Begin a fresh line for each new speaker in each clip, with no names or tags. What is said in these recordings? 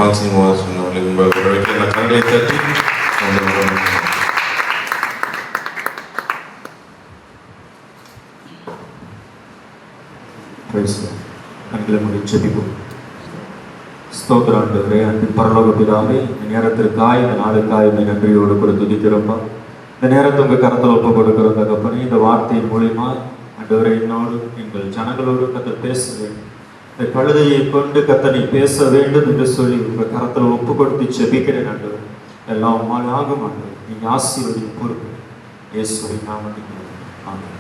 மாசிமாசன் அவர்களை கண்களை தட்டி கண்களை மூடி ஜெபிப்போம். ஸ்தோத்திர ஆண்டவரே, அன்பின் பரலோக பிதாவே, இந்த நேரத்திற்காய் இந்த நாளுக்காய் இந்த நன்றியோடு கூட துதிக்கிறோம்ப்பா. இந்த நேரத்தை உங்கள் கரத்தில் ஒப்பு கொடுக்கிற தகப்பனே, இந்த வார்த்தையின் மூலியமா ஆண்டவரே என்னோடு எங்கள் ஜனங்களோடு கத்தர் பேச வேண்டும். இந்த கழுதையை கொண்டு கத்தனை பேச வேண்டும் என்று சொல்லி உங்கள் கரத்தில் ஒப்பு கொடுத்து ஜெபிக்கிறேன் ஆண்டவர். எல்லாம் உம்மால் ஆகும் ஆண்டவர். நீங்கள் ஆசீர்வதியும் பொறுப்பு இயேசுவின் நாமத்தில் ஆமென்.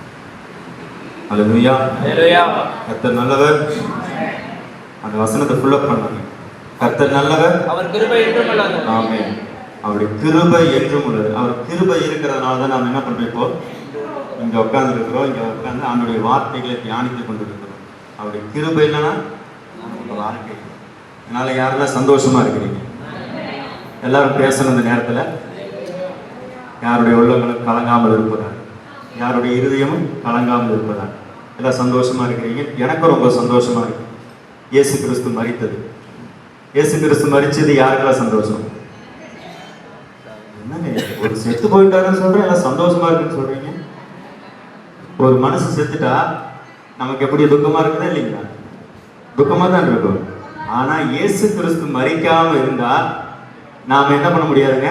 அல்லேலூயா. கர்த்தர் நல்லவர். அந்த வசனத்தை ஃபுல்லப் பண்ணாங்க. கர்த்தர் நல்லவர், அவர் கிருபை என்றும் உள்ளது. ஆமென். அவருடைய கிருபை என்றும் உள்ளது. அவர் கிருபை இருக்கிறதுனால தான் நாம் என்ன பண்றோம், இப்போ இங்க உட்கார்ந்து இருக்கிறோம். இங்க உட்கார்ந்து அவனுடைய வார்த்தைகளை தியானித்துக் கொண்டிருக்கிறோம். அவருடைய கிருபை இல்லைன்னா நம்ம வாழ்க்கை. அதனால யாரெல்லாம் சந்தோஷமா இருக்கிறீங்க? எல்லாரும் பேசணும். இந்த நேரத்துல யாருடைய உள்ளங்களும் கலங்காமல் இருப்பதா, யாருடைய இருதயமும் கலங்காமல் இருப்பதா, எல்லாம் சந்தோஷமா இருக்கிறீங்க. எனக்கும் ரொம்ப சந்தோஷமா இருக்கு. இயேசு கிறிஸ்து மரித்தது, இயேசு கிறிஸ்து மரிச்சது யாருக்கெல்லாம் சந்தோஷம்? என்னங்க ஒரு செத்து போயிட்டாருன்னு சொல்றேன், எல்லாம் சந்தோஷமா இருக்குன்னு சொல்றீங்க. ஒரு மனசு செத்துட்டா நமக்கு எப்படி துக்கமா இருக்குதா இல்லைங்களா? துக்கமா தான் இருக்கும். ஆனா இயேசு கிறிஸ்து மரிக்காம இருந்தா நாம என்ன பண்ண முடியாதுங்க?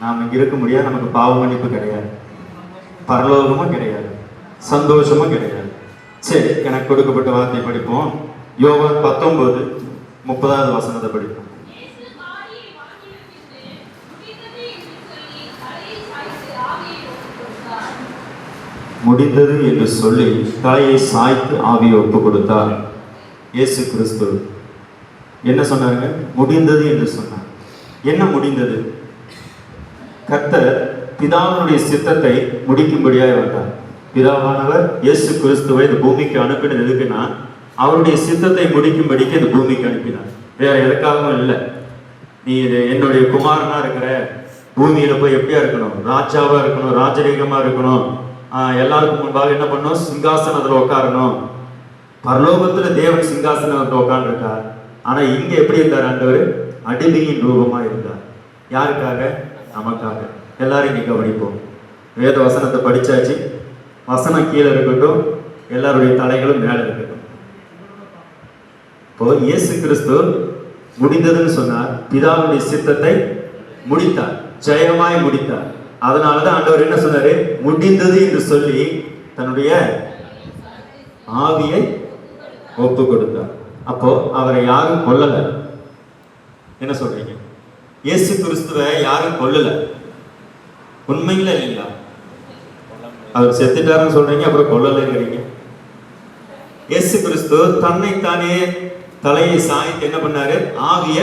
நாம் இங்க இருக்க முடியாது. நமக்கு பாவ மன்னிப்பு கிடையாது, பரலோகமும் கிடையாது, சந்தோஷமும் கிடையாது. சரி, எனக்கு கொடுக்கப்பட்ட வார்த்தை படிப்போம். யோவான் 19:30 வசனத்தை படிப்போம். முடிந்தது என்று சொல்லி தலையை சாய்த்து ஆவியை ஒப்பு கொடுத்தார். இயேசு கிறிஸ்து என்ன சொன்னாருங்க? முடிந்தது என்று சொன்னார். என்ன முடிந்தது? கர்த்தர் பிதாவினுடைய சித்தத்தை முடிக்கும்படியாக வந்தார். பிதாவானவர் இயேசு கிறிஸ்துவை இந்த பூமிக்கு அனுப்பினது எதுக்குன்னா, அவருடைய சித்தத்தை முடிக்கும்படிக்கு இந்த பூமிக்கு அனுப்பினார். வேற எதுக்காகவும் இல்லை. நீ என்னுடைய குமாரனா இருக்கிற, பூமியில போய் எப்படியா இருக்கணும்? ராஜாவா இருக்கணும், ராஜரீகமா இருக்கணும், எல்லாருக்கும் முன்பாக என்ன பண்ணணும்? சிங்காசனத்துல உட்காரணும். பரலோகத்துல தேவன் சிங்காசனத்துல உட்கார்ந்துருக்கார். ஆனா இங்க எப்படி இருந்தார் ஆண்டவர்? அடிமையின் ரூபமா இருந்தார். யாருக்காக? நமக்காக. எல்லாரும் இங்க கவனிப்போம். வேத வசனத்தை படிச்சாச்சு. வசனம் கீழே இருக்கட்டும், எல்லாருடைய தலைகளும் மேல இருக்கட்டும். இப்போ இயேசு கிறிஸ்து முடிந்ததுன்னு சொன்னார். பிதாவுடைய சித்தத்தை முடித்தார், ஜெயமாய் முடித்தார். அதனாலதான் ஆண்டவர் என்ன சொன்னாரு? முடிந்தது என்று சொல்லி தன்னுடைய ஆவியை ஒப்பு கொடுத்தார். அப்போ அவரை யாரும் கொல்லல. என்ன சொல்றீங்க? இயேசு கிறிஸ்துவை யாரும் கொல்லல. உண்மையில இல்லைங்களா? அவர் செத்துட்டாருன்னு சொல்றீங்க, அப்புறம் கொல்லலைங்கிறீங்க. இயேசு கிறிஸ்து தன்னைத்தானே தலையை சாய்த்து என்ன பண்ணாரு? ஆவிய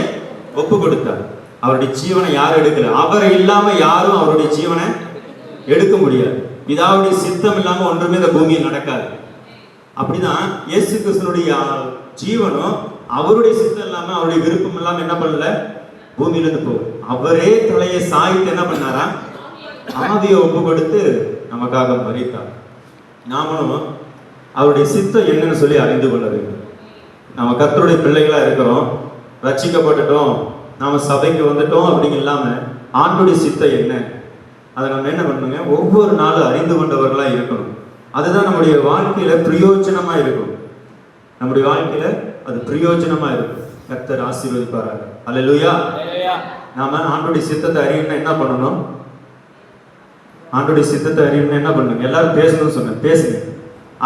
ஒப்பு கொடுத்தார். அவருடைய ஜீவனை யாரும் எடுக்கல. அவரை இல்லாம யாரும் அவருடைய ஜீவனை எடுக்க முடியாது. பிதாவுடைய சித்தம் இல்லாம ஒன்றுமே இந்த பூமியில் நடக்காது. அப்படிதான் இயேசு கிறிஸ்துனுடைய ஜீவனும் அவருடைய சித்தம் இல்லாம, அவருடைய விருப்பம் இல்லாம என்ன பண்ணல? பூமியிலிருந்து போகும். அவரே தலையை சாய்த்து என்ன பண்ணாரா? ஆவியை ஒப்பு கொடுத்து நமக்காக மரித்தார். நாமளும் அவருடைய சித்தம் என்னன்னு சொல்லி அறிந்து கொள்ள வேண்டும். நம்ம கர்த்தருடைய பிள்ளைகளா இருக்கிறோம், ரட்சிக்கப்பட்டுட்டோம், நாம சபைக்கு வந்துட்டோம் அப்படிங்க இல்லாம ஆண்டுடைய சித்தம் என்ன, அதை நம்ம என்ன பண்ணுங்க? ஒவ்வொரு நாளும் அறிந்து கொண்டவர்களா இருக்கணும். அதுதான் நம்முடைய வாழ்க்கையில பிரயோஜனமா இருக்கும். நம்முடைய வாழ்க்கையில அது பிரயோஜனமா இருக்கும். கர்த்தர் ஆசீர்வதிப்பாராக. அல்லேலூயா. நாம ஆண்டுடைய சித்தத்தை அறியணும்னா என்ன பண்ணணும்? ஆண்டுடைய சித்தத்தை அறியணும்னா என்ன பண்ணணும்? எல்லாரும் பேசணும்னு சொன்னேன், பேசுங்க.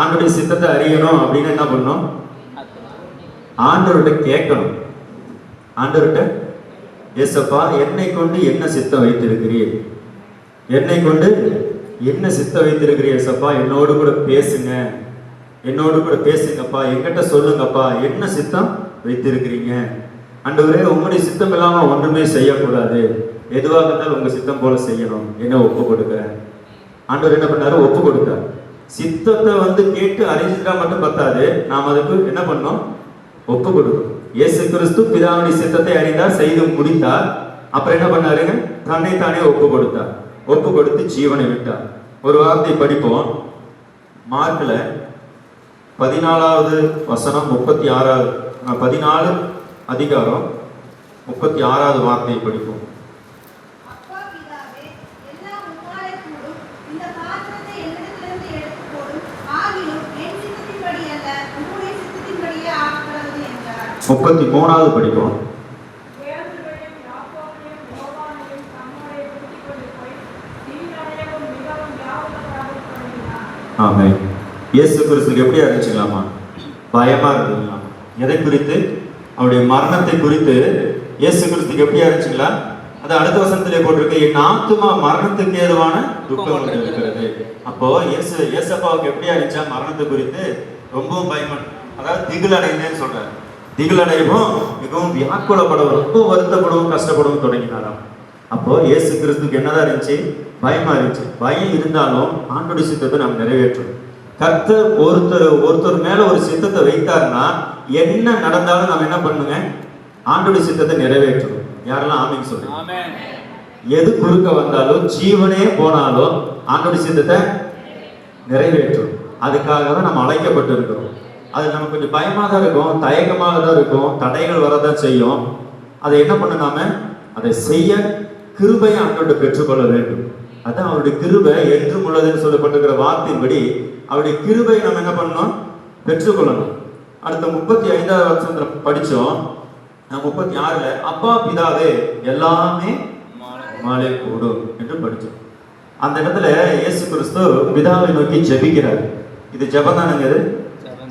ஆண்டுடைய சித்தத்தை அறியணும் அப்படின்னு என்ன பண்ணணும்? ஆண்டவர்கிட்ட கேட்கணும். ஆண்டவர்கிட்ட, ஏசப்பா என்னை கொண்டு என்ன சித்தம் வைத்திருக்கிறீர்? என்னை கொண்டு என்ன சித்தம் வைத்திருக்கிறீர் ஏசப்பா? என்னோடு கூட பேசுங்க, என்னோடு கூட பேசுங்கப்பா, என்கிட்ட சொல்லுங்கப்பா, என்ன சித்தம் வைத்திருக்கிறீங்க? ஆண்டவரே, உங்களுடைய சித்தம் இல்லாம ஒன்றுமே செய்யக்கூடாது. எதுவாக இருந்தாலும் உங்க சித்தம் போல செய்யணும். என்ன ஒப்பு கொடுக்குறேன். ஆண்டவர் என்ன பண்ணாரு? ஒப்பு கொடுத்தார். சித்தத்தை கேட்டு அறிஞ்சிட்டா மட்டும் பத்தாது, நாம் அதுக்கு என்ன பண்ணோம்? ஒப்பு கொடுக்கணும். இயேசு கிறிஸ்து பிதாவுடைய சித்தத்தை அறிந்தார், செய்து முடித்தார். அப்புறம் என்ன பண்ணாருங்க? தன்னைத்தானே ஒப்பு கொடுத்தார். ஒப்பு கொடுத்து ஜீவனை விட்டார். ஒரு வார்த்தை படிப்போம். மார்க்ல 14வது வசனம் 36 14 அதிகாரம் 36வது வார்த்தையை படிப்போம். முப்பத்தி 33வது படிப்போம். ஆமென். இயேசு கிறிஸ்துக்கு எப்படி அறிவிச்சுக்கலாமா? பயமா இருக்குங்களா? எதை குறித்து? அவருடைய மரணத்தை குறித்து இயேசு கிறிஸ்துக்கு எப்படி அறிவிச்சுக்கலாம்? அது அடுத்த வசனத்திலே போட்டிருக்கு, என் ஆத்துமா மரணத்துக்கு ஏதுவான துக்கம் இருக்கிறது. அப்போ இயேசப்பாவுக்கு எப்படி அறிவிச்சா மரணத்தை குறித்து? ரொம்பவும் பயமா, அதாவது திகில் அடைந்தேன்னு சொல்றாரு. திகில் அடையவும் மிகவும் வியாக்குலப்படவும் ரொம்ப வருத்தப்படவும் கஷ்டப்படவும் தொடங்கினாராம். அப்போ இயேசு கிறிஸ்துக்கு என்னதான் இருந்துச்சு? பயமா இருந்துச்சு. பயம் இருந்தாலும் ஆண்டோட சித்தத்தை நாம் நிறைவேற்றணும். கர்த்தர் ஒருத்தர் மேல ஒரு சித்தத்தை வைத்தாருன்னா என்ன நடந்தாலும் நம்ம என்ன பண்ணுங்க? ஆண்டோட சித்தத்தை நிறைவேற்றணும். யாரெல்லாம் ஆமென் சொல்லுங்க. எது குறுக்க வந்தாலும் ஜீவனே போனாலும் ஆண்டோட சித்தத்தை நிறைவேற்றணும். அதுக்காக தான் நம்ம அழைக்கப்பட்டு இருக்கிறோம். அது நமக்கு கொஞ்சம் பயமாக தான் இருக்கும், தயக்கமாக தான் இருக்கும், தடைகள் வரதான் செய்யும். அதை என்ன பண்ண நாம அதை செய்ய கிருபையை ஆண்டோட பெற்றுக்கொள்ள வேண்டும். அதான் அவருடைய கிருபை என்றும் உள்ளதுன்னு சொல்லப்பட்டிருக்கிற வார்த்தையின்படி அவருடைய கிருபையை நம்ம என்ன பண்ணணும்? பெற்றுக்கொள்ளணும். அடுத்த 35வது வசனத்துல படிச்சோம். 36ல அப்பா பிதாவே எல்லாமே மாலை கூடும் என்று படிச்சோம். அந்த இடத்துல இயேசு கிறிஸ்து பிதாவை நோக்கி ஜெபிக்கிறார். இது ஜெபம்தானுங்க.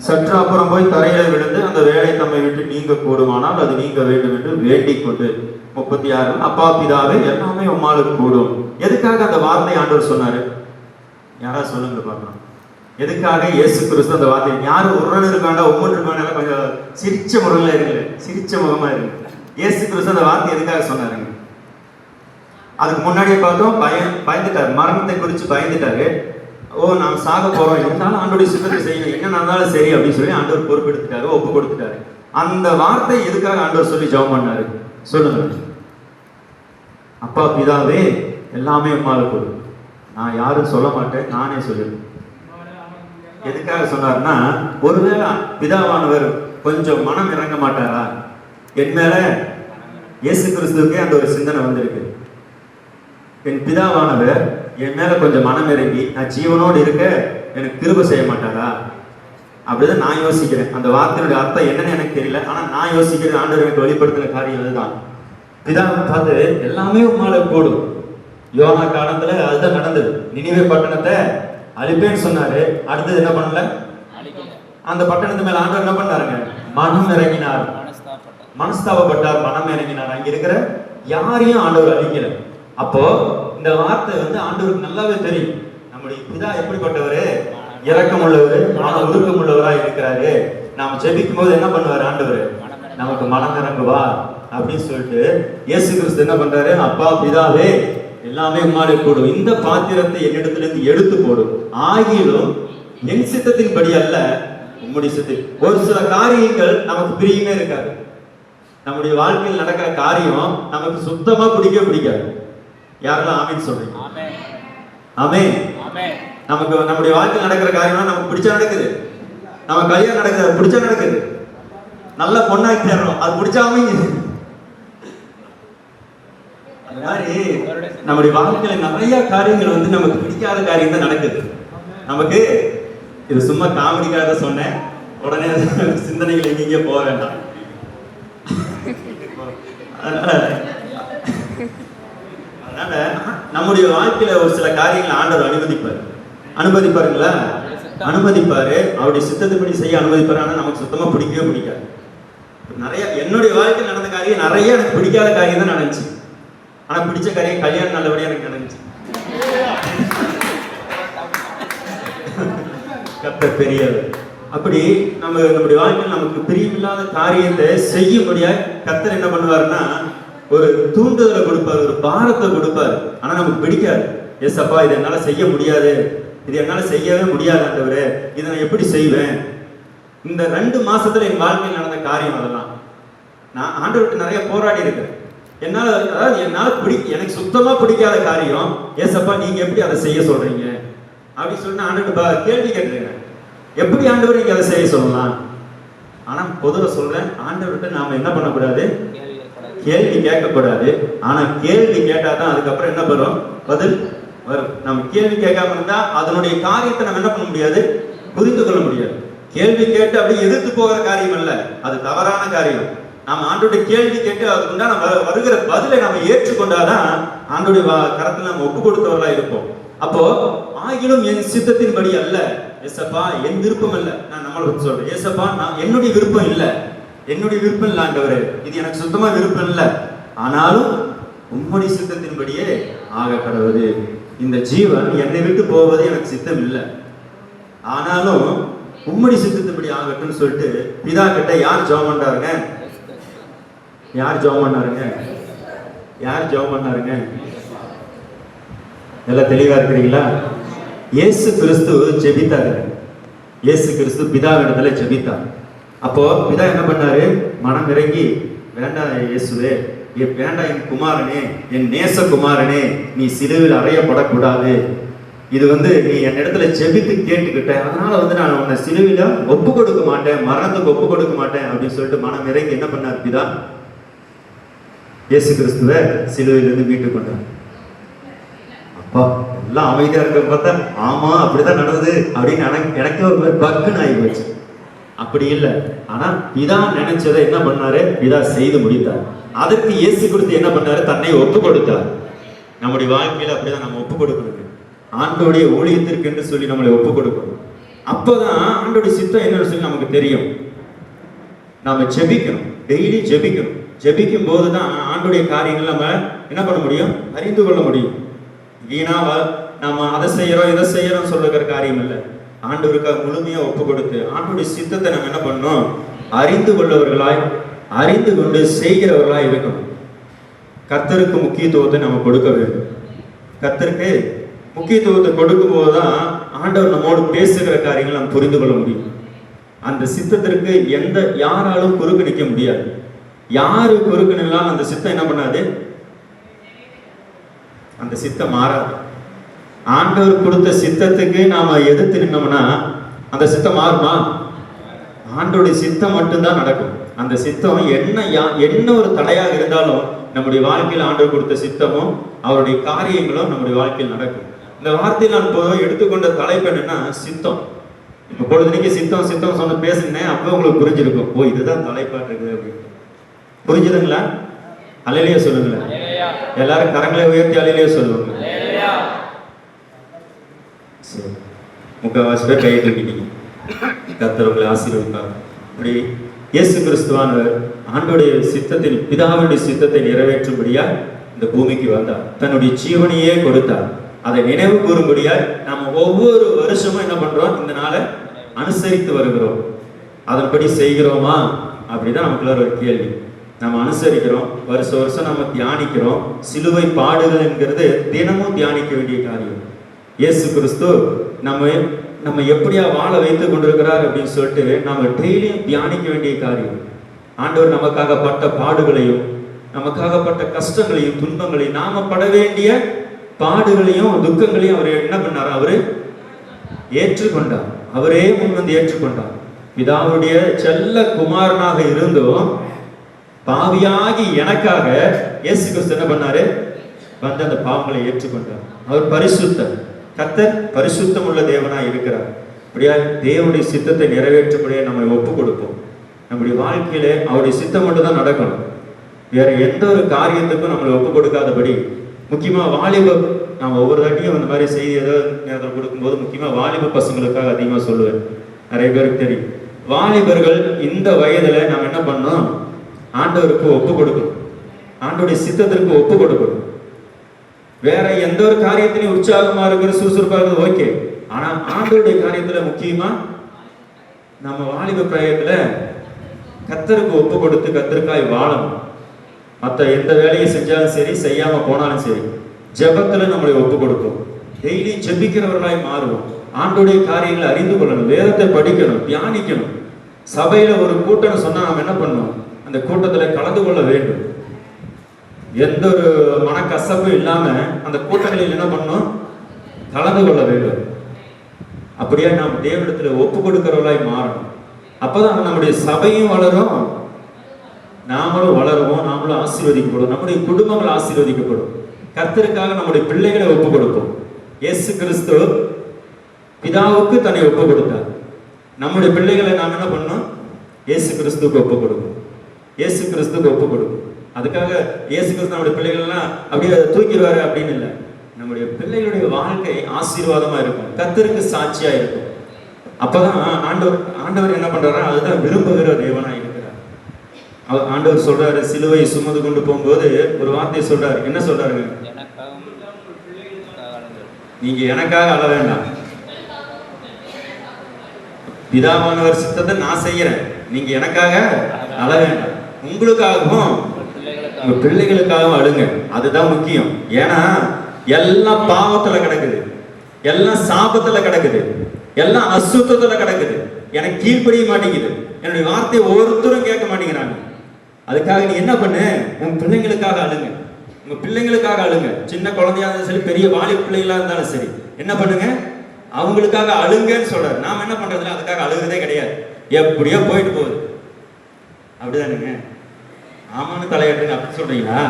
சற்று அப்புறம் போய் தரையில விழுந்து அந்த வேலை தம்மை விட்டு நீங்க கூடுமானால் அது நீங்க வேண்டும் என்று வேண்டிக் கொண்டு 36 அப்பா பிதாவே எல்லாமே உம்மாலுக்கு கூடும். எதுக்காக அந்த வார்த்தை ஆண்டவர் சொன்னாரு? யாரா சொல்லுங்க பார்க்கலாம். எதுக்காக இயேசு கிறிஸ்து அந்த வார்த்தை? யாரு உருன்னு இருக்காண்டா ஒவ்வொன்று இருக்காண்டா கொஞ்சம் சிரிச்ச முறையில இருக்குல்ல, சிரிச்ச முகமா இருக்கு. இயேசு கிறிஸ்து அந்த வார்த்தை எதுக்காக சொன்னாருங்க? அதுக்கு முன்னாடியே பார்த்தோம், பயந்துட்டாரு, மரணத்தை குறித்து பயந்துட்டாரு. ஓ நாம் சாக போறோம், இருந்தாலும் ஆண்டோடைய சித்தத்தை செய்யணும், என்ன நடந்தாலும் சரி அப்படின்னு சொல்லி ஆண்டவர் பொறுப்பெடுத்துட்டாரு, ஒப்பு கொடுத்துட்டாரு. அந்த வார்த்தை எதுக்காக ஆண்டவர் சொல்லி ஜெபம் பண்ணாரு சொல்லுங்க. அப்பா பிதாவே எல்லாமே உம்மாலுக்கு கூடும். நான் யாரும் சொல்ல மாட்டேன், நானே சொல்லிடுறேன். எதுக்காக சொன்னார்னா, ஒருவேளை பிதாவானவர் கொஞ்சம் மனம் இறங்க மாட்டாரா? என் மேல இயேசு கிறிஸ்துவுக்கே அந்த ஒரு சிந்தனை வந்திருக்கு. என் பிதாவானவர் என் மேல கொஞ்சம் மனம் இறங்கி நான் ஜீவனோடு இருக்க எனக்கு கிருபை செய்ய மாட்டாரா? அப்படிதான் நான் யோசிக்கிறேன். அந்த வார்த்தையுடைய அர்த்தம் என்னன்னு எனக்கு தெரியல, ஆனா நான் யோசிக்கிறது ஆண்டவர் எனக்கு வெளிப்படுத்தின காரியம் இதுதான். பிதாவை பார்த்து எல்லாமே உம்மாலுக்கு கூடும். யோனா காலத்துல அதுதான் நடந்தது. நினிவே பட்டணத்தை அழிப்பேன்னு சொன்னாரு. அடுத்தது என்ன பண்ணல? அந்த பட்டணத்து மேல ஆண்டவர் என்ன பண்ணாருங்க? மனம் இறங்கினார், மனஸ்தாபப்பட்டார், மனம் இறங்கினார். அங்க இருக்கிற யாரையும் ஆண்டவர் அழிக்கல. அப்போ இந்த வார்த்தை ஆண்டவருக்கு நல்லாவே தெரியும். நம்முடைய பிதா எப்படிப்பட்டவரு? இரக்கம் உள்ளவரு, மன ஒதுக்கம் உள்ளவரா இருக்கிறாரு. நாம ஜெபிக்கும் போது என்ன பண்ணுவாரு ஆண்டவர்? நமக்கு மனம் இறங்குவா அப்படின்னு சொல்லிட்டு இயேசு கிறிஸ்து என்ன பண்றாரு? அப்பா பிதாவே எல்லாமே உம்மாலுக்கு கூடும். இந்த பாத்திரத்தை என்னிடத்திலிருந்து எடுத்து போடும், ஆகிலும் என் சித்தத்தின்படி அல்ல உம்முடைய சித்தம். ஒரு சில காரியங்கள் நமக்கு பிரியமே இருக்காது. நம்முடைய வாழ்க்கையில் நடக்கிற காரியம் நமக்கு சுத்தமா பிடிக்காது. யாரெல்லாம் ஆமென் சொல்றீங்க? ஆமென். நமக்கு நம்முடைய வாழ்க்கையில் நடக்கிற காரியம் நமக்கு பிடிச்சா நடக்குது. நம்ம கல்யாணம் நடக்குது, பிடிச்சா நடக்குது. நல்ல பொண்ணாக்கி தேடுறோம், அது பிடிச்சாம. அது மாதிரி நம்முடைய வாழ்க்கையில நிறைய காரியங்கள் நமக்கு பிடிக்காத காரியம் தான் நடக்குது. நமக்கு இது சும்மா காமெடிக்காக சொன்னேன், உடனே சிந்தனைகள் எங்கேயே போக வேண்டாம். அதனால நம்முடைய வாழ்க்கையில ஒரு சில காரியங்களை ஆண்டவர் அனுமதிப்பாருங்களா? அனுமதிப்பாரு, அவருடைய சித்தத்தின்படி செய்ய அனுமதிப்பாரு. ஆனா நமக்கு சுத்தமா பிடிக்காது. நிறைய என்னுடைய வாழ்க்கையில் நடந்த காரியம் நிறைய எனக்கு பிடிக்காத காரியம் தான் நடந்துச்சு. ஆனா பிடிச்ச காரியம் கல்யாணம் நல்லபடியா எனக்கு நடந்துச்சு. கர்த்தர் பெரியவர். அப்படி நம்முடைய வாழ்க்கையில் நமக்கு பிரியமில்லாத காரியத்தை செய்யும்படியா கர்த்தர் என்ன பண்ணுவாருன்னா ஒரு தூண்டுதலை கொடுப்பாரு, ஒரு பாரத்தை கொடுப்பாரு. ஆனா நமக்கு பிடிக்காது. ஏசப்பா இது என்னால செய்ய முடியாது, இது என்னால செய்யவே முடியாது ஆண்டவரே, இதை நான் எப்படி செய்வேன்? இந்த 2 மாசத்துல என் வாழ்க்கையில் நடந்த காரியம் அதெல்லாம். நான் ஆண்டவர்கிட்ட நிறைய போராடி இருக்கேன். எனக்கு சுத்தமா பிடிக்காத காரியம், ஏசப்பா நீங்க எப்படி அதை செய்ய சொல்றீங்க அப்படின்னு சொல்லி ஆண்டவர்கிட்ட கேள்வி கேட்டுருக்கேன். எப்படி ஆண்டவர் நீங்க அதை செய்ய சொல்லலாம்? ஆனா பொதுவாக சொல்றேன், ஆண்டவர்கிட்ட நாம என்ன பண்ணக்கூடாது, கேள்வி கேட்கக்கூடாது. ஆனா கேள்வி கேட்டாதான் அதுக்கப்புறம் என்ன வரும், பதில் வரும். நம்ம கேள்வி கேட்காம இருந்தா அதனுடைய காரியத்தை நம்ம என்ன பண்ண முடியாது, புரிந்து கொள்ள முடியாது. கேள்வி கேட்டு அப்படியே எதிர்த்து போகிற காரியம் அல்ல, அது தவறான காரியம். நாம ஆண்டோடைய கேள்வி கேட்டு அதுக்குண்டா நம்ம வருகிற பதிலை நம்ம ஏற்றுக்கொண்டாதான் ஆண்டோடைய கரத்துல நம்ம ஒப்பு கொடுத்தவர்களா இருப்போம். அப்போ ஆகிலும் என் சித்தத்தின்படி அல்ல ஏசப்பா, என் விருப்பம் இல்ல. நான் நம்மளை சொல்றேன், ஏசப்பா நான் என்னுடைய விருப்பம் இல்ல, என்னுடைய விருப்பம் இல்ல ஆண்டவரே, இது எனக்கு சுத்தமா விருப்பம் இல்ல, ஆனாலும் உம்முடைய சித்தத்தின்படியே ஆக கடவுது. இந்த ஜீவன் என்னை விட்டு போவது எனக்கு சித்தம் இல்லை, ஆனாலும் உம்முடைய சித்தத்தின்படி ஆகட்டும்னு சொல்லிட்டு பிதா கிட்ட யார் ஜெபம் பண்றாருங்க, யார் ஜெபம் பண்ணாருங்க, யார் ஜெபம் பண்ணாருங்க? எல்லாம் தெளிவா இருக்கிறீங்களா? இயேசு கிறிஸ்து ஜெபித்தாரு. இயேசு கிறிஸ்து பிதாவிடத்துல ஜெபித்தார். அப்போ பிதா என்ன பண்ணாரு, மனம் இறங்கி, வேண்டாம் இயேசுவே, வேண்டாம் என் குமாரனே, என் நேச குமாரனே, நீ சிலுவையில் அறையப்படக்கூடாது, இது நீ என் இடத்துல ஜெபித்து கேட்டுக்கிட்ட, அதனால நான் உன்னை சிலுவையில ஒப்பு கொடுக்க மாட்டேன், மரணத்துக்கு ஒப்பு கொடுக்க மாட்டேன் அப்படின்னு சொல்லிட்டு மனம் இறங்கி என்ன பண்ணார் பிதா, இயேசு கிறிஸ்துவை சிலுவையிலிருந்து மீட்டு கொண்டார். அப்பா எல்லாம் அமைதியா இருக்க பார்த்தா ஆமா அப்படிதான் நடந்தது அப்படின்னு எனக்கு ஒரு பக்குன்னு ஆகி போச்சு. அப்படி இல்லை, ஆனா பிதா நினைச்சதை என்ன பண்ணாரு, பிதா செய்து முடித்தார். அதற்கு இயேசு கிறிஸ்து என்ன பண்ணாரு, தன்னை ஒப்பு கொடுத்தார். நம்முடைய வாழ்க்கையில அப்படிதான் நம்ம ஒப்பு கொடுக்கணும், ஆண்டோடைய ஊழியத்திற்கு என்று சொல்லி நம்மளை ஒப்பு கொடுக்கணும். அப்போதான் ஆண்டோடைய சித்தம் என்னன்னு சொல்லி நமக்கு தெரியும். நாம ஜெபிக்கணும், டெய்லி ஜெபிக்கணும். ஜெபிக்கும் போதுதான் ஆண்டோடைய காரியங்கள் நம்ம என்ன பண்ண முடியும், அறிந்து கொள்ள முடியும். வீணாவ நம்ம அதை செய்யறோம் இதை செய்யறோம் சொல்லுகிற காரியம் இல்லை. ஆண்டவருக்காக முழுமையா ஒப்பு கொடுத்து ஆண்டோடைய சித்தத்தை நம்ம என்ன பண்ணணும், அறிந்து கொள்ளவர்களாய், அறிந்து கொண்டு செய்கிறவர்களாய் இருக்கணும். கர்த்தருக்கு முக்கியத்துவத்தை நம்ம கொடுக்க வேண்டும். கர்த்தருக்கு முக்கியத்துவத்தை கொடுக்கும் போதுதான் ஆண்டவர் நம்மோடு பேசுகிற காரியங்களை நம்ம புரிந்து கொள்ள முடியும். அந்த சித்தத்திற்கு யாராலும் குறுக்கு நிற்க முடியாது. யாரு குறுக்கு நின்னாலும் அந்த சித்தம் என்ன பண்ணாது, அந்த சித்தம் மாறாது. ஆண்டவர் கொடுத்த சித்தத்துக்கு நாம எதிர்த்து நின்னோம்னா அந்த சித்தம் மாறுமா? ஆண்டோடைய சித்தம் மட்டும்தான் நடக்கும். அந்த சித்தம் என்ன ஒரு தடையாக இருந்தாலும் நம்முடைய வாழ்க்கையில் ஆண்டவர் கொடுத்த சித்தமும் அவருடைய காரியங்களும் நம்முடைய வாழ்க்கையில் நடக்கும். இந்த வார்த்தையில் நான் பொதுவாக எடுத்துக்கொண்ட தலைப்பு என்னன்னா சித்தம். இப்போ பொழுதுனைக்கு சித்தம் சித்தம் சொன்ன பேசுனேன், அப்போ உங்களுக்கு புரிஞ்சிருக்கும், ஓ இதுதான் தலைப்பாட்டு இருக்குது அப்படின்னு. புரிஞ்சுதுங்களா? அல்லேலூயா சொல்லுங்களேன். எல்லாரும் கரங்களை உயர்த்தி அல்லேலூயா சொல்லுவாங்க. சரி, முக்கால்வாசி பேர் கையை தூக்கிட்டீங்க. கர்த்தர் உங்களை ஆசீர்வதிப்பார். அப்படி இயேசு கிறிஸ்துவானவர் ஆண்டோடைய சித்தத்தின், பிதாவுடைய சித்தத்தை நிறைவேற்றும்படியா இந்த பூமிக்கு வந்தார். தன்னுடைய ஜீவனையே கொடுத்தார். அதை நினைவு கூறும்படியா நாம ஒவ்வொரு வருஷமும் என்ன பண்றோம், இந்த நாளை அனுசரித்து வருகிறோம். அதன்படி செய்கிறோமா அப்படிதான் நமக்குள்ள ஒரு கேள்வி. நம்ம அனுசரிக்கிறோம், வருஷம் நம்ம தியானிக்கிறோம். சிலுவை பாடுகள் என்கிறது தினமும் தியானிக்க வேண்டிய காரியம். இயேசு கிறிஸ்து நம்ம எப்படியா வாழ வைத்துக் கொண்டிருக்கிறார் அப்படின்னு சொல்லிட்டு நம்ம டெய்லியும் தியானிக்க வேண்டிய காரியம். ஆண்டவர் நமக்காக பட்ட பாடுகளையும், நமக்காகப்பட்ட கஷ்டங்களையும், துன்பங்களையும், நாம பட வேண்டிய பாடுகளையும் துக்கங்களையும் அவர் என்ன பண்ணார், அவரு ஏற்றுக்கொண்டார். அவரே முன் வந்து ஏற்றுக்கொண்டார். பிதாவுடைய செல்ல குமாரனாக இருந்தும் பாவியாகி எனக்காக இயேசு கிறிஸ்து என்ன பண்ணாரு, வந்து அந்த பாவங்களை ஏற்றுக்கொண்டார். அவர் பரிசுத்தர். கர்த்தர் பரிசுத்தம் உள்ள தேவனா இருக்கிறார். அப்படியா தேவனுடைய சித்தத்தை நிறைவேற்றப்படியே நம்ம ஒப்பு கொடுப்போம். நம்முடைய வாழ்க்கையில அவருடைய சித்தம் மட்டும் தான் நடக்கணும். வேற எந்த ஒரு காரியத்துக்கும் நம்மளை ஒப்பு கொடுக்காதபடி, முக்கியமா வாலிப, நான் ஒவ்வொரு தாட்டியும் இந்த மாதிரி செய்தி ஏதோ நேரத்தில் கொடுக்கும்போது முக்கியமா வாலிப பசங்களுக்காக அதிகமாக சொல்லுவேன். நிறைய பேருக்கு தெரியும், வாலிபர்கள் இந்த வயதுல நம்ம என்ன பண்ணோம், ஆண்டவருக்கு ஒப்பு கொடுக்கணும், ஆண்டோடைய சித்தத்திற்கு ஒப்பு கொடுக்கணும். வேற எந்த ஒரு காரியத்திலையும் உற்சாகமா இருக்கிற, சுறுசுறுப்பா இருக்கிறது ஓகே. ஆனா ஆண்டோடைய காரியத்துல முக்கியமா நம்ம வாலிப பிராயத்துல கர்த்தருக்கு ஒப்பு கொடுத்து கர்த்தருக்காய் வாழணும். மற்ற எந்த வேலையை செஞ்சாலும் சரி, செய்யாம போனாலும் சரி, ஜெபத்துல நம்மளை ஒப்பு கொடுப்போம். டெய்லி ஜெபிக்கிறவர்களாய் மாறுவோம். ஆண்டோடைய காரியங்களை அறிந்து கொள்ளணும், வேதத்தை படிக்கணும், தியானிக்கணும். சபையில ஒரு கூட்டம் சொன்னா நம்ம என்ன பண்ணணும், அந்த கூட்டத்துல கலந்து கொள்ள வேண்டும். எந்த ஒரு மனக்கசப்பும் இல்லாம அந்த கூட்டங்களில் என்ன பண்ணணும், கலந்து கொள்ள வேண்டும். அப்படியே நாம் தேவனிடத்துல ஒப்பு கொடுக்கிறவர்களாய் மாறணும். அப்பதான் நம்முடைய சபையும் வளரும், நாமளும் வளருவோம், நாமளும் ஆசீர்வதிக்கப்படும், நம்முடைய குடும்பங்கள் ஆசீர்வதிக்கப்படும். கர்த்தருக்காக நம்முடைய பிள்ளைகளை ஒப்பு கொடுப்போம். இயேசு கிறிஸ்து பிதாவுக்கு தன்னை ஒப்பு கொடுத்தார். நம்முடைய பிள்ளைகளை நாம் என்ன பண்ணோம்? இயேசு கிறிஸ்துக்கு ஒப்பு கொடுக்கும். இயேசு கிறிஸ்துக்கு ஒப்பு கொடுக்கும். அதுக்காக இயேசு கிறிஸ்து நம்முடைய பிள்ளைகள்லாம் அப்படியே தூக்கிடுவாரு அப்படின்னு இல்லை. நம்முடைய பிள்ளைகளுடைய வாழ்க்கை ஆசீர்வாதமா இருக்கும், கர்த்தருக்கு சாட்சியா இருக்கும். அப்பதான் ஆண்டவர் என்ன பண்றாரு? அதுதான் விரும்புகிற தேவனா இருக்கிறார். ஆண்டவர் சொல்றாரு, சிலுவை சுமந்து கொண்டு போகும்போது ஒரு வார்த்தையை சொல்றாரு. என்ன சொல்றாரு? நீங்க எனக்காக அழ வேண்டாம், பிதாவானவர் சித்தத்தை நான் செய்யறேன், நீங்க எனக்காக அழ வேண்டாம், உங்களுக்காகவும் உங்க பிள்ளைகளுக்காகவும் அழுங்க. அதுதான் முக்கியம். ஏன்னா எல்லாம் பாவத்துல கிடக்குது, எல்லாம் சாபத்துல கிடக்குது, எல்லாம் அசுத்தத்துல கிடக்குது. எனக்கு கீழ்ப்படிய மாட்டேங்குது, என்னுடைய வார்த்தையை ஒவ்வொருத்தரும் கேட்க மாட்டேங்கிறாங்க. அதுக்காக நீ என்ன பண்ணு? உன் பிள்ளைங்களுக்காக அழுங்க, உங்க பிள்ளைங்களுக்காக அழுங்க. சின்ன குழந்தையா இருந்தாலும் சரி, பெரிய வாலிப பிள்ளைகளா இருந்தாலும் சரி, என்ன பண்ணுங்க? அவங்களுக்காக அழுங்கன்னு சொல்றாரு. நாம என்ன பண்றதுல அதுக்காக அழுகுறதே கிடையாது. எப்படியோ போயிட்டு போகுது. அப்படிதானுங்க? ஆமான்னு தலையாட்டுங்க அப்படி சொல்றீங்களா?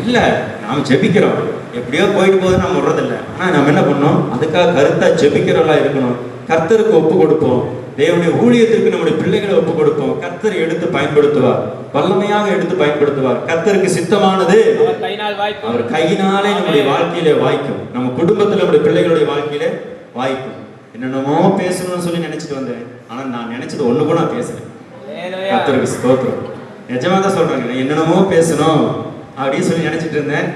இல்ல, நாம ஜெபிக்கிறோம், எப்படியோ போயிட்டு போகுது, நாம விடுறதில்ல. ஆனா நம்ம என்ன பண்ணோம்? அதுக்காக கருத்தா ஜெபிக்கிறவங்களா இருக்கணும். கர்த்தருக்கு ஒப்பு கொடுப்போம், தேவனுடைய ஊழியத்திற்கு நம்முடைய பிள்ளைகளை ஒப்பு கொடுப்போம். கர்த்தர் எடுத்து பயன்படுத்துவார், வல்லமையாக எடுத்து பயன்படுத்துவார். கர்த்தருக்கு சித்தமானது அவர் கையினாலே நம்முடைய வாழ்க்கையிலே வாய்க்கும், நம்ம குடும்பத்தில் நம்முடைய பிள்ளைகளுடைய வாழ்க்கையிலே வாய்க்கும். என்னென்னமோ பேசணும்னு சொல்லி நினைச்சிட்டு வந்தேன், ஆனா நான் நினைச்சது ஒண்ணு கூட நான் பேசுறேன். கர்த்தருக்கு ஸ்தோத்திரம். நிஜமா தான் சொல்றாங்க, என்னென்னமோ பேசணும் அப்படின்னு சொல்லி நினைச்சிட்டு இருந்தேன்.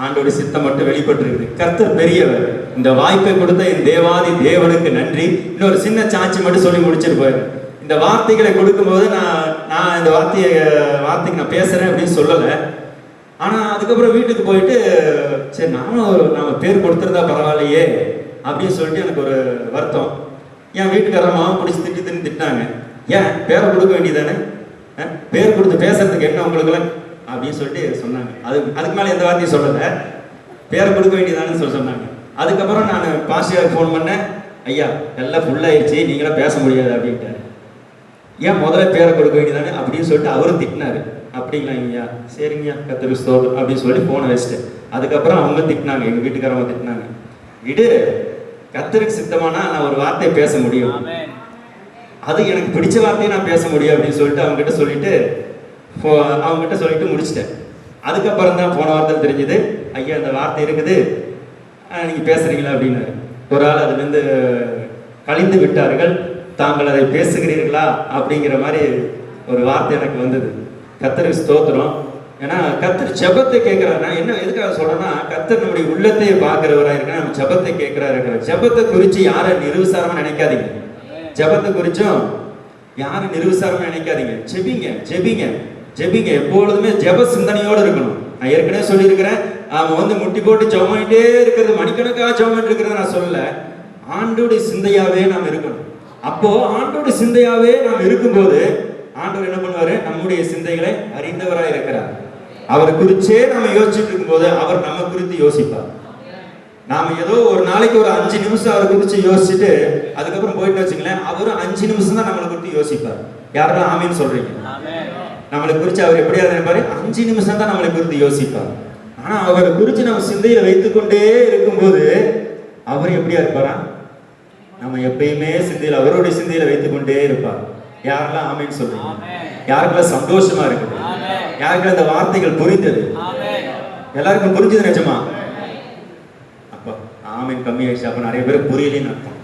ஆண்டோட சித்தம் மட்டும் வெளிப்பட்டு இருக்குது. கர்த்தர் பெரியவர். இந்த வாய்ப்பை கொடுத்த என் தேவாதி தேவனுக்கு நன்றி. இன்னொரு சின்ன சாட்சி மட்டும் சொல்லி முடிச்சிட்டு போயிருந்தேன். இந்த வார்த்தைகளை கொடுக்கும்போது நான் இந்த வார்த்தைக்கு நான் பேசுறேன் அப்படின்னு சொல்லலை. ஆனா அதுக்கப்புறம் வீட்டுக்கு போயிட்டு சரி நாம பேர் கொடுத்துருந்தா பரவாயில்லையே அப்படின்னு சொல்லிட்டு எனக்கு ஒரு வருத்தம். என் வீட்டுக்காரமாவும் பிடிச்சி திட்டாங்க. ஏன் பேரை கொடுக்க வேண்டியதானே, பேர் கொடுத்து பேசுறதுக்கு என்ன உங்களுக்குலாம் அப்படின்னு சொல்லிட்டு சொன்னாங்க. அதுக்கு மேலே எந்த வார்த்தையும் சொல்லலை, பேரை கொடுக்க வேண்டியதானு சொன்னாங்க. அதுக்கப்புறம் நான் பாஸ்டருக்கு ஃபோன் பண்ணேன், ஐயா எல்லாம் ஃபுல்லாகிடுச்சு, நீங்களாம் பேச முடியாது அப்படின்ட்டாரு. ஏன் முதல்ல பேரை கொடுக்க வேண்டியதானே அப்படின்னு சொல்லிட்டு அவரும் திட்டினாரு. அப்படிங்களா ஐயா, சரிங்கய்யா கர்த்தருக்கு ஸ்தோத்திரம் அப்படின்னு சொல்லிட்டு ஃபோனை வச்சுட்டேன். அதுக்கப்புறம் அவங்க திட்டினாங்க, எங்கள் வீட்டுக்காரவங்க திட்டினாங்க, விடு கர்த்தருக்கு சித்தமானா நான் ஒரு வார்த்தையை பேச முடியும், அது எனக்கு பிடிச்ச வார்த்தையை நான் பேச முடியும் அப்படின்னு சொல்லிட்டு அவங்ககிட்ட சொல்லிட்டு முடிச்சிட்டேன். அதுக்கப்புறம் தான் போன வார்த்தை தெரிஞ்சது, ஐயா அந்த வார்த்தை இருக்குது நீங்க பேசுறீங்களா அப்படின்னு. ஒரு ஆள் அதுலேருந்து கழிந்து விட்டார்கள், தாங்கள் அதை பேசுகிறீர்களா அப்படிங்கிற மாதிரி ஒரு வார்த்தை எனக்கு வந்தது. கர்த்தருக்கு ஸ்தோத்திரம். ஏன்னா கர்த்தர் ஜெபத்தை கேட்கிறாரு. நான் என்ன எதுக்காக சொல்றேன்னா, கர்த்தர் நம்முடைய உள்ளத்தை பார்க்கிறவராக இருக்கிற, நம்ம ஜெபத்தை கேட்கிறா இருக்கிற. ஜெபத்தை குறித்து யாரை நிர்விசாரமா நினைக்காதீங்க, ஜெபத்தை குறிச்சும் யாரும் நிர்விசாரமா நினைக்காதீங்க. ஜெபிங்க ஜெபிங்க ஜெபிங்க, எப்பொழுதுமே ஜெப சிந்தனையோடு இருக்கணும். நான் ஏற்கனவே சொல்லியிருக்கிறேன், அவன் முட்டி போட்டு ஜெபமிட்டே இருக்கிறது, மணிக்கணக்காக ஜெபமிட்டு இருக்கிறத நான் சொல்லல. ஆண்டோடைய சிந்தையாவே நாம் இருக்கணும். அப்போ ஆண்டோடைய சிந்தையாவே நாம் இருக்கும்போது ஆண்டவர் என்ன பண்ணுவாரு? நம்முடைய சிந்தைகளை அறிந்தவராக இருக்கிறார். அவரை குறிச்சே நம்ம யோசிச்சுட்டு இருக்கும்போது அவர் நம்ம குறித்து யோசிப்பார். நாம ஏதோ ஒரு நாளைக்கு ஒரு 5 நிமிஷம் அவரை குறித்து யோசிச்சுட்டு அதுக்கப்புறம் போயிட்டு வச்சுங்களேன், அவரும் 5 நிமிஷம் தான் நம்மளை குறித்து யோசிப்பார். யாரெல்லாம் ஆமீன்னு சொல்றீங்க? நம்மளை குறித்து அவர் எப்படியா இருப்பாரு? 5 நிமிஷம் தான் நம்மளை குறித்து யோசிப்பார். ஆனா அவரை குறித்து நம்ம சிந்தையில வைத்துக்கொண்டே இருக்கும்போது அவர் எப்படியா இருப்பாரா? நம்ம எப்பயுமே சிந்தையில அவருடைய சிந்தையில வைத்துக்கொண்டே இருப்பார். யாரெல்லாம் ஆமீன்னு சொல்றீங்க? யாருக்கெல்லாம் சந்தோஷமா இருக்குது? யாருக்கெல்லாம் இந்த வார்த்தைகள் புரிந்தது? எல்லாருக்கும் புரிஞ்சது நிஜமா? அப்ப ஆமீன் கம்மி ஆயிடுச்சு, அப்ப நிறைய பேர் புரியலன்னு அர்த்தம்.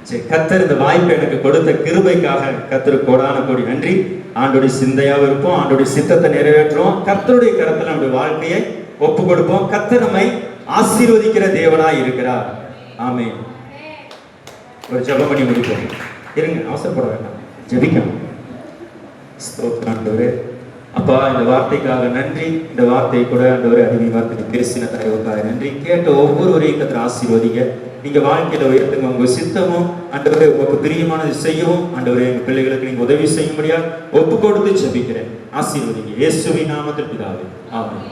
சரி, கர்த்தர் இந்த வாய்ப்பை எனக்கு கொடுத்த கிருபைக்காக கர்த்தருக்கு கோடான கோடி நன்றி. ஆண்டோடைய சிந்தையாக இருப்போம், ஆண்டோடைய சித்தத்தை நிறைவேற்றுவோம், கர்த்தருடைய கரத்தில் நம்முடைய வாழ்க்கையை ஒப்பு கொடுப்போம். கர்த்தர் நம்மை ஆசீர்வதிக்கிற தேவனாய் இருக்கிறார். ஆமென். ஒரு ஜெபம் பண்ணி முடிப்போம். இருங்க, அவசரப்பட வேண்டாம், ஜெபிக்கணும். ஸ்தோத்திரம் ஆண்டவரே. அப்பா, இந்த வார்த்தைக்காக நன்றி. இந்த வார்த்தை கூட ஆண்டவரே அடிமை வார்த்தை பேசின தயவுக்காக நன்றி. கேட்ட ஒவ்வொருவரையும் கர்த்தர் ஆசீர்வதிங்க. நீங்க வாழ்க்கையில உயர்த்துங்க. உங்க சித்தமும் ஆண்டவரே உங்களுக்கு பிரியமானது செய்யவும் ஆண்டவரே எங்க பிள்ளைகளுக்கு நீங்க உதவி செய்ய முடியாது ஒப்பு கொடுத்து ஜெபிக்கிறேன். ஆசீர்வதிங்க இயேசுவின் நாமத்தில் பிதாவே. ஆமென்.